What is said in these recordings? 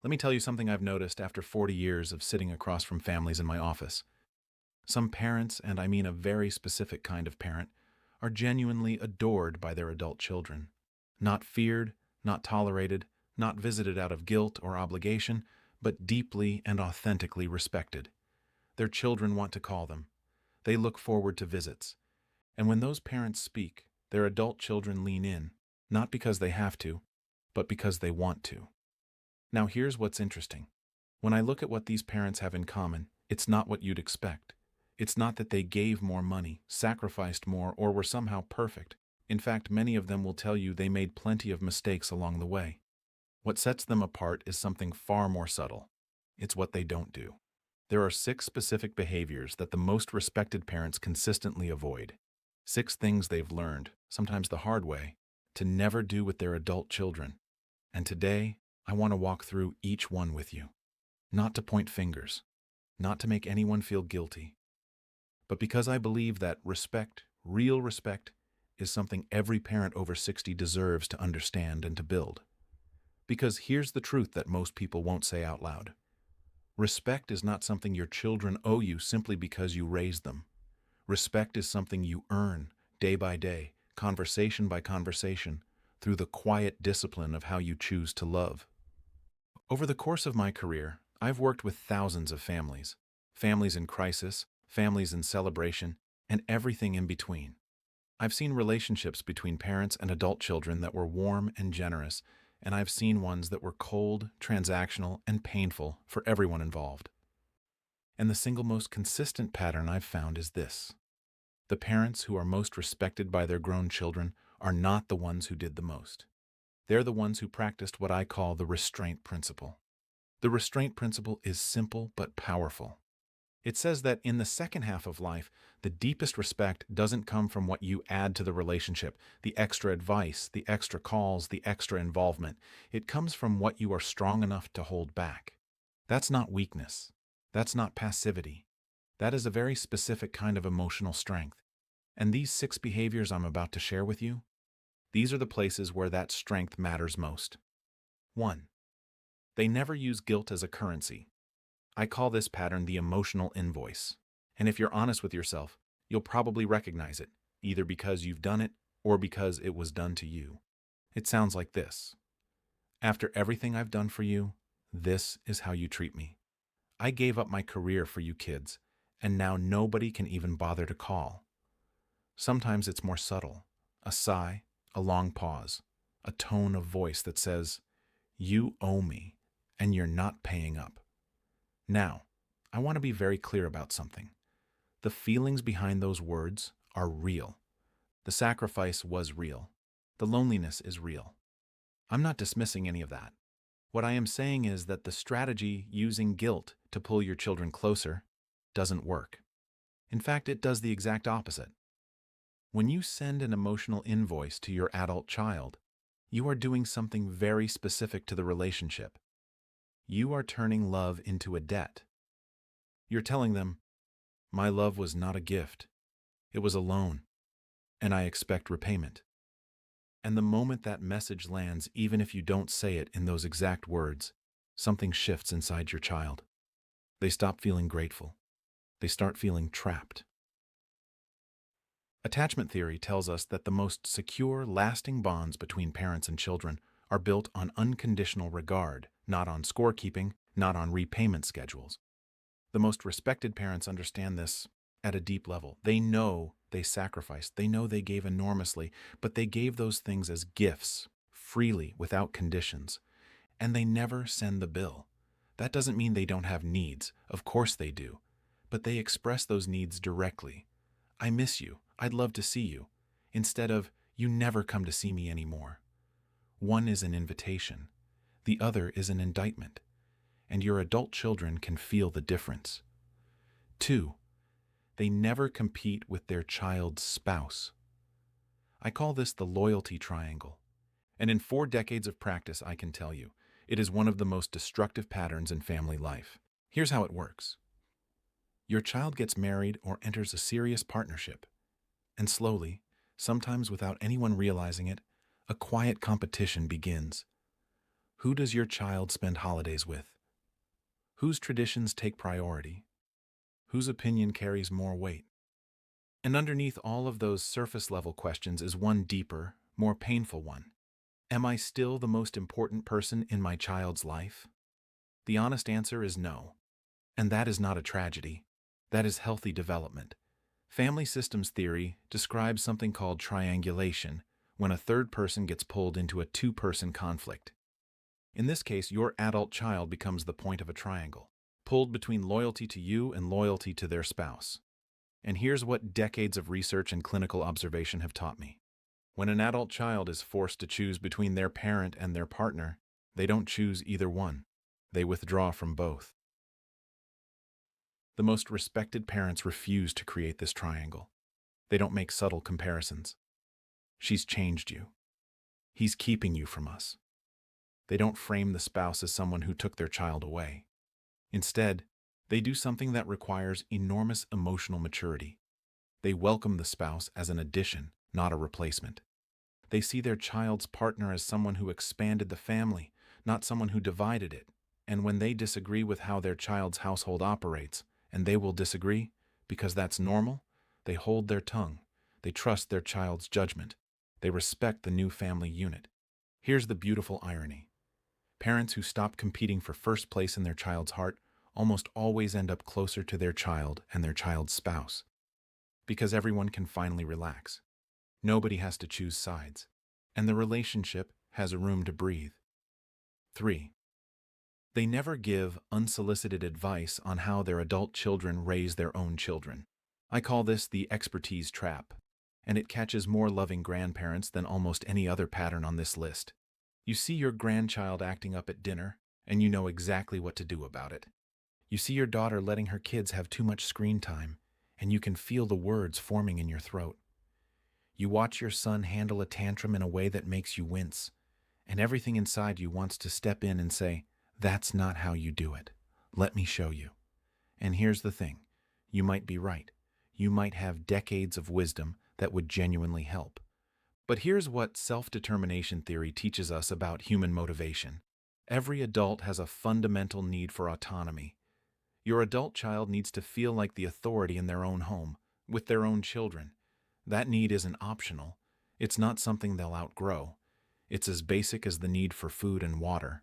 Let me tell you something I've noticed after 40 years of sitting across from families in my office. Some parents, and I mean a very specific kind of parent, are genuinely adored by their adult children. Not feared, not tolerated, not visited out of guilt or obligation, but deeply and authentically respected. Their children want to call them. They look forward to visits. And when those parents speak, their adult children lean in, not because they have to, but because they want to. Now here's what's interesting. When I look at what these parents have in common, it's not what you'd expect. It's not that they gave more money, sacrificed more, or were somehow perfect. In fact, many of them will tell you they made plenty of mistakes along the way. What sets them apart is something far more subtle. It's what they don't do. There are 6 specific behaviors that the most respected parents consistently avoid. 6 things they've learned, sometimes the hard way, to never do with their adult children. And today, I want to walk through each one with you. Not to point fingers, not to make anyone feel guilty, but because I believe that respect, real respect, is something every parent over 60 deserves to understand and to build. Because here's the truth that most people won't say out loud. Respect is not something your children owe you simply because you raised them. Respect is something you earn day by day, conversation by conversation, through the quiet discipline of how you choose to love. Over the course of my career, I've worked with thousands of families. Families in crisis, families in celebration, and everything in between. I've seen relationships between parents and adult children that were warm and generous, and I've seen ones that were cold, transactional, and painful for everyone involved. And the single most consistent pattern I've found is this. The parents who are most respected by their grown children are not the ones who did the most. They're the ones who practiced what I call the restraint principle. The restraint principle is simple but powerful. It says that in the second half of life, the deepest respect doesn't come from what you add to the relationship, the extra advice, the extra calls, the extra involvement. It comes from what you are strong enough to hold back. That's not weakness. That's not passivity. That is a very specific kind of emotional strength. And these 6 behaviors I'm about to share with you, these are the places where that strength matters most. 1. They never use guilt as a currency. I call this pattern the emotional invoice. And if you're honest with yourself, you'll probably recognize it, either because you've done it or because it was done to you. It sounds like this. After everything I've done for you, this is how you treat me. I gave up my career for you kids, and now nobody can even bother to call. Sometimes it's more subtle. A sigh, a long pause, a tone of voice that says, "You owe me, and you're not paying up." Now, I want to be very clear about something. The feelings behind those words are real. The sacrifice was real. The loneliness is real. I'm not dismissing any of that. What I am saying is that the strategy using guilt to pull your children closer doesn't work. In fact, it does the exact opposite. When you send an emotional invoice to your adult child, you are doing something very specific to the relationship. You are turning love into a debt. You're telling them, "My love was not a gift. It was a loan, and I expect repayment." And the moment that message lands, even if you don't say it in those exact words, something shifts inside your child. They stop feeling grateful. They start feeling trapped. Attachment theory tells us that the most secure, lasting bonds between parents and children are built on unconditional regard, not on scorekeeping, not on repayment schedules. The most respected parents understand this at a deep level. They know they sacrificed, they know they gave enormously, but they gave those things as gifts, freely, without conditions. And they never send the bill. That doesn't mean they don't have needs. Of course they do. But they express those needs directly. "I miss you. I'd love to see you," instead of "You never come to see me anymore." One is an invitation. The other is an indictment. And your adult children can feel the difference. 2. They never compete with their child's spouse. I call this the loyalty triangle. And in 4 decades of practice, I can tell you, it is one of the most destructive patterns in family life. Here's how it works. Your child gets married or enters a serious partnership. And slowly, sometimes without anyone realizing it, a quiet competition begins. Who does your child spend holidays with? Whose traditions take priority? Whose opinion carries more weight? And underneath all of those surface-level questions is one deeper, more painful one. Am I still the most important person in my child's life? The honest answer is no. And that is not a tragedy. That is healthy development. Family systems theory describes something called triangulation, when a third person gets pulled into a two-person conflict. In this case, your adult child becomes the point of a triangle, pulled between loyalty to you and loyalty to their spouse. And here's what decades of research and clinical observation have taught me. When an adult child is forced to choose between their parent and their partner, they don't choose either one. They withdraw from both. The most respected parents refuse to create this triangle. They don't make subtle comparisons. She's changed you. He's keeping you from us. They don't frame the spouse as someone who took their child away. Instead, they do something that requires enormous emotional maturity. They welcome the spouse as an addition, not a replacement. They see their child's partner as someone who expanded the family, not someone who divided it. And when they disagree with how their child's household operates, and they will disagree, because that's normal, they hold their tongue. They trust their child's judgment. They respect the new family unit. Here's the beautiful irony. Parents who stop competing for first place in their child's heart almost always end up closer to their child and their child's spouse. Because everyone can finally relax. Nobody has to choose sides. And the relationship has a room to breathe. 3. They never give unsolicited advice on how their adult children raise their own children. I call this the expertise trap, and it catches more loving grandparents than almost any other pattern on this list. You see your grandchild acting up at dinner, and you know exactly what to do about it. You see your daughter letting her kids have too much screen time, and you can feel the words forming in your throat. You watch your son handle a tantrum in a way that makes you wince, and everything inside you wants to step in and say, "That's not how you do it. Let me show you." And here's the thing. You might be right. You might have decades of wisdom that would genuinely help. But here's what self-determination theory teaches us about human motivation. Every adult has a fundamental need for autonomy. Your adult child needs to feel like the authority in their own home, with their own children. That need isn't optional. It's not something they'll outgrow. It's as basic as the need for food and water.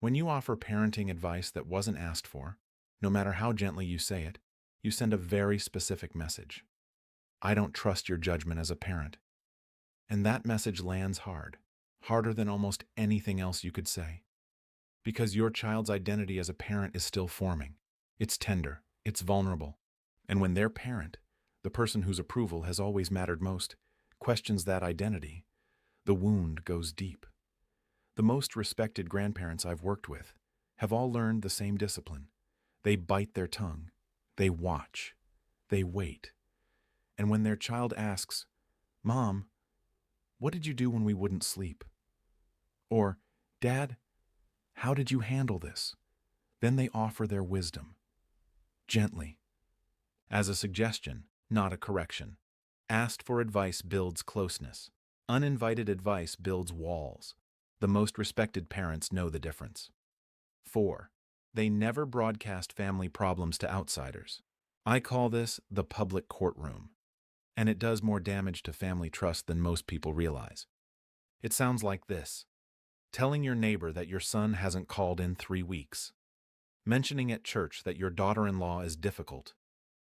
When you offer parenting advice that wasn't asked for, no matter how gently you say it, you send a very specific message. I don't trust your judgment as a parent. And that message lands hard, harder than almost anything else you could say. Because your child's identity as a parent is still forming. It's tender, it's vulnerable. And when their parent, the person whose approval has always mattered most, questions that identity, the wound goes deep. The most respected grandparents I've worked with have all learned the same discipline. They bite their tongue. They watch. They wait. And when their child asks, "Mom, what did you do when we wouldn't sleep?" Or, "Dad, how did you handle this?" Then they offer their wisdom. Gently. As a suggestion, not a correction. Asked for advice builds closeness. Uninvited advice builds walls. The most respected parents know the difference. 4. They never broadcast family problems to outsiders. I call this the public courtroom, and it does more damage to family trust than most people realize. It sounds like this: telling your neighbor that your son hasn't called in 3 weeks, mentioning at church that your daughter-in-law is difficult,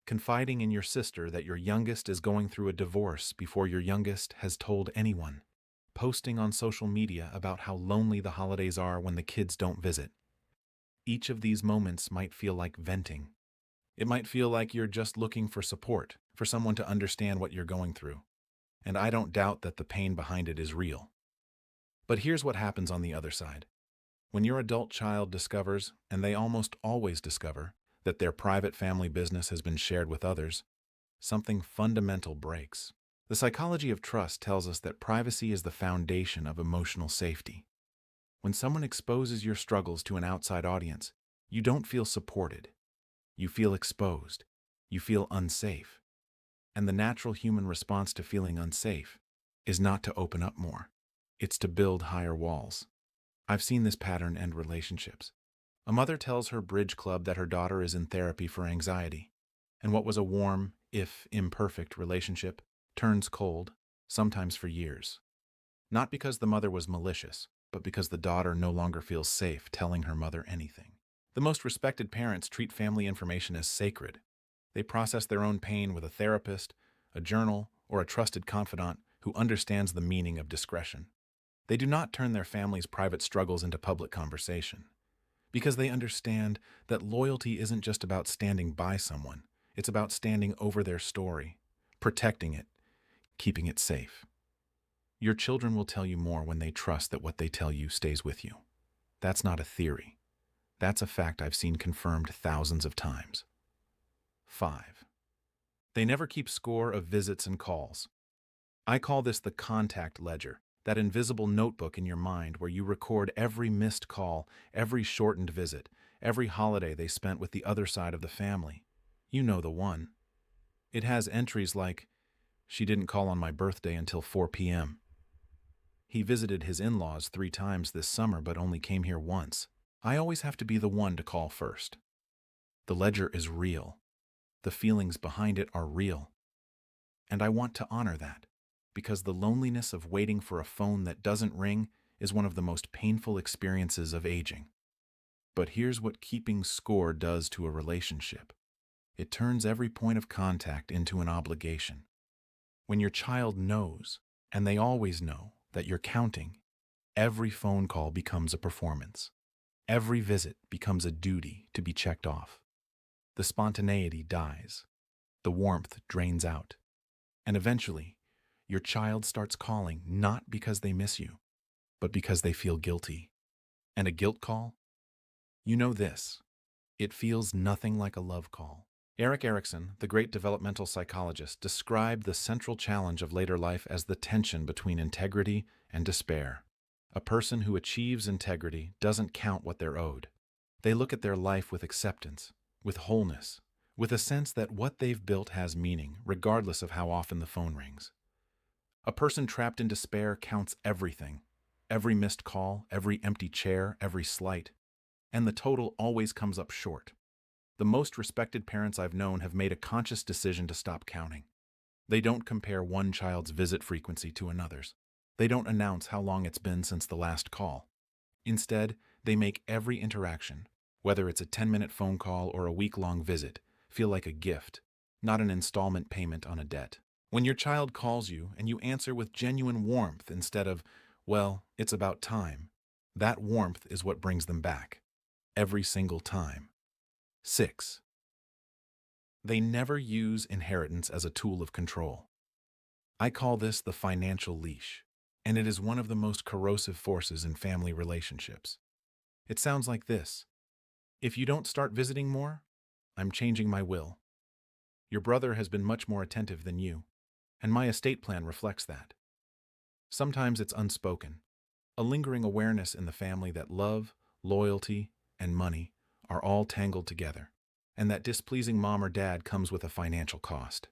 confiding in your sister that your youngest is going through a divorce before your youngest has told anyone, posting on social media about how lonely the holidays are when the kids don't visit. Each of these moments might feel like venting. It might feel like you're just looking for support, for someone to understand what you're going through. And I don't doubt that the pain behind it is real. But here's what happens on the other side. When your adult child discovers, and they almost always discover, that their private family business has been shared with others, something fundamental breaks. The psychology of trust tells us that privacy is the foundation of emotional safety. When someone exposes your struggles to an outside audience, you don't feel supported. You feel exposed. You feel unsafe. And the natural human response to feeling unsafe is not to open up more. It's to build higher walls. I've seen this pattern end relationships. A mother tells her bridge club that her daughter is in therapy for anxiety, and what was a warm, if imperfect, relationship turns cold, sometimes for years. Not because the mother was malicious, but because the daughter no longer feels safe telling her mother anything. The most respected parents treat family information as sacred. They process their own pain with a therapist, a journal, or a trusted confidant who understands the meaning of discretion. They do not turn their family's private struggles into public conversation, because they understand that loyalty isn't just about standing by someone, it's about standing over their story, protecting it, keeping it safe. Your children will tell you more when they trust that what they tell you stays with you. That's not a theory. That's a fact I've seen confirmed thousands of times. 5. They never keep score of visits and calls. I call this the contact ledger, that invisible notebook in your mind where you record every missed call, every shortened visit, every holiday they spent with the other side of the family. You know the one. It has entries like, "She didn't call on my birthday until 4 p.m. He visited his in-laws 3 times this summer but only came here once. I always have to be the one to call first." The ledger is real. The feelings behind it are real. And I want to honor that, because the loneliness of waiting for a phone that doesn't ring is one of the most painful experiences of aging. But here's what keeping score does to a relationship. It turns every point of contact into an obligation. When your child knows, and they always know, that you're counting, every phone call becomes a performance. Every visit becomes a duty to be checked off. The spontaneity dies. The warmth drains out. And eventually, your child starts calling not because they miss you, but because they feel guilty. And a guilt call? You know this. It feels nothing like a love call. Erik Erikson, the great developmental psychologist, described the central challenge of later life as the tension between integrity and despair. A person who achieves integrity doesn't count what they're owed. They look at their life with acceptance, with wholeness, with a sense that what they've built has meaning, regardless of how often the phone rings. A person trapped in despair counts everything, every missed call, every empty chair, every slight, and the total always comes up short. The most respected parents I've known have made a conscious decision to stop counting. They don't compare one child's visit frequency to another's. They don't announce how long it's been since the last call. Instead, they make every interaction, whether it's a 10-minute phone call or a week-long visit, feel like a gift, not an installment payment on a debt. When your child calls you and you answer with genuine warmth instead of, "Well, it's about time," that warmth is what brings them back. Every single time. 6. They never use inheritance as a tool of control. I call this the financial leash, and it is one of the most corrosive forces in family relationships. It sounds like this: "If you don't start visiting more, I'm changing my will. Your brother has been much more attentive than you, and my estate plan reflects that." Sometimes it's unspoken, a lingering awareness in the family that love, loyalty, and money are all tangled together, and that displeasing mom or dad comes with a financial cost.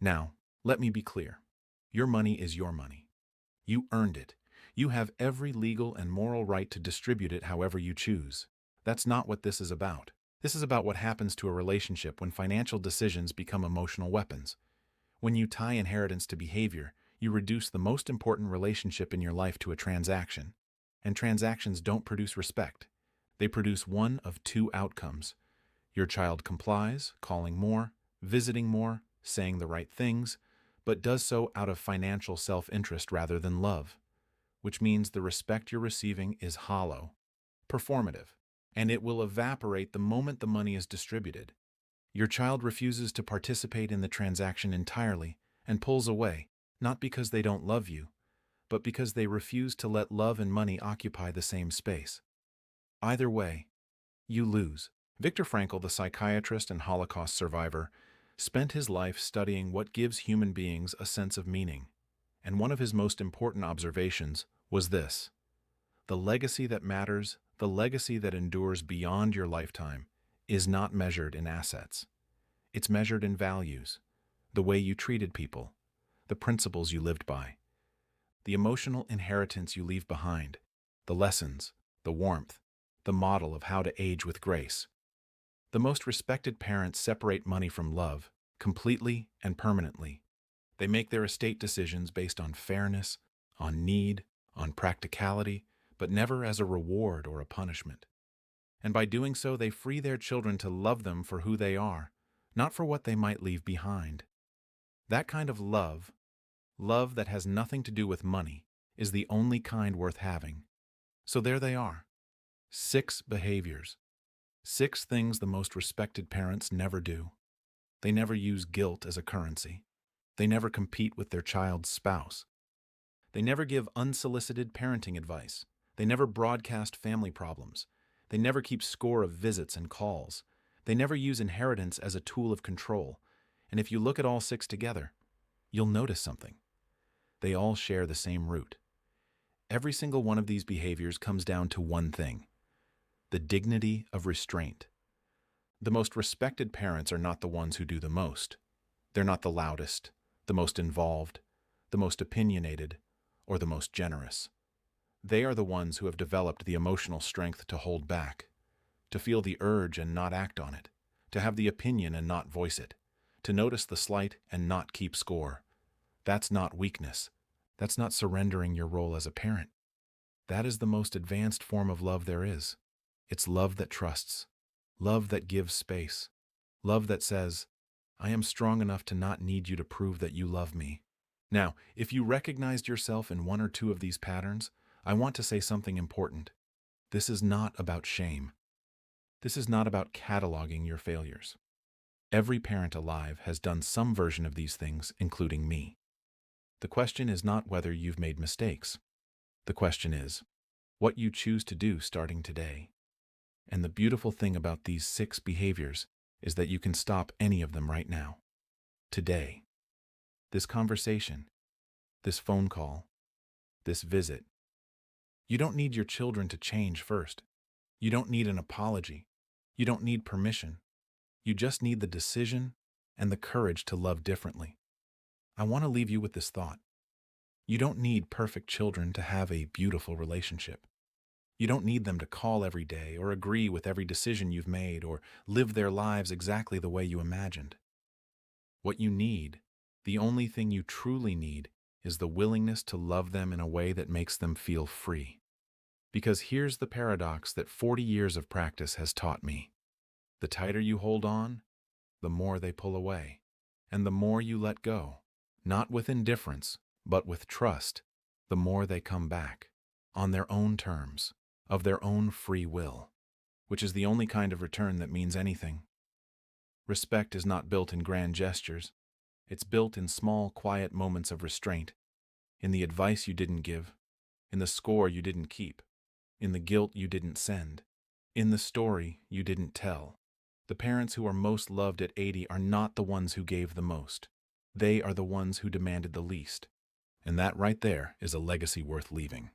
Now, let me be clear. Your money is your money. You earned it. You have every legal and moral right to distribute it however you choose. That's not what this is about. This is about what happens to a relationship when financial decisions become emotional weapons. When you tie inheritance to behavior, you reduce the most important relationship in your life to a transaction. And transactions don't produce respect. They produce one of 2 outcomes. Your child complies, calling more, visiting more, saying the right things, but does so out of financial self-interest rather than love, which means the respect you're receiving is hollow, performative, and it will evaporate the moment the money is distributed. Your child refuses to participate in the transaction entirely and pulls away, not because they don't love you, but because they refuse to let love and money occupy the same space. Either way, you lose. Viktor Frankl, the psychiatrist and Holocaust survivor, spent his life studying what gives human beings a sense of meaning, and one of his most important observations was this: the legacy that matters, the legacy that endures beyond your lifetime, is not measured in assets. It's measured in values, the way you treated people, the principles you lived by, the emotional inheritance you leave behind, the lessons, the warmth, the model of how to age with grace. The most respected parents separate money from love, completely and permanently. They make their estate decisions based on fairness, on need, on practicality, but never as a reward or a punishment. And by doing so, they free their children to love them for who they are, not for what they might leave behind. That kind of love, love that has nothing to do with money, is the only kind worth having. So there they are. 6 behaviors. 6 things the most respected parents never do. They never use guilt as a currency. They never compete with their child's spouse. They never give unsolicited parenting advice. They never broadcast family problems. They never keep score of visits and calls. They never use inheritance as a tool of control. And if you look at all 6 together, you'll notice something. They all share the same root. Every single one of these behaviors comes down to one thing: the dignity of restraint. The most respected parents are not the ones who do the most. They're not the loudest, the most involved, the most opinionated, or the most generous. They are the ones who have developed the emotional strength to hold back, to feel the urge and not act on it, to have the opinion and not voice it, to notice the slight and not keep score. That's not weakness. That's not surrendering your role as a parent. That is the most advanced form of love there is. It's love that trusts, love that gives space, love that says, I am strong enough to not need you to prove that you love me. Now, if you recognized yourself in one or two of these patterns, I want to say something important. This is not about shame. This is not about cataloging your failures. Every parent alive has done some version of these things, including me. The question is not whether you've made mistakes. The question is what you choose to do starting today. And the beautiful thing about these 6 behaviors is that you can stop any of them right now. Today. This conversation, this phone call, this visit. You don't need your children to change first. You don't need an apology. You don't need permission. You just need the decision and the courage to love differently. I want to leave you with this thought. You don't need perfect children to have a beautiful relationship. You don't need them to call every day or agree with every decision you've made or live their lives exactly the way you imagined. What you need, the only thing you truly need, is the willingness to love them in a way that makes them feel free. Because here's the paradox that 40 years of practice has taught me. The tighter you hold on, the more they pull away. And the more you let go, not with indifference, but with trust, the more they come back, on their own terms, of their own free will, which is the only kind of return that means anything. Respect is not built in grand gestures. It's built in small, quiet moments of restraint, in the advice you didn't give, in the score you didn't keep, in the guilt you didn't send, in the story you didn't tell. The parents who are most loved at 80 are not the ones who gave the most. They are the ones who demanded the least. And that right there is a legacy worth leaving.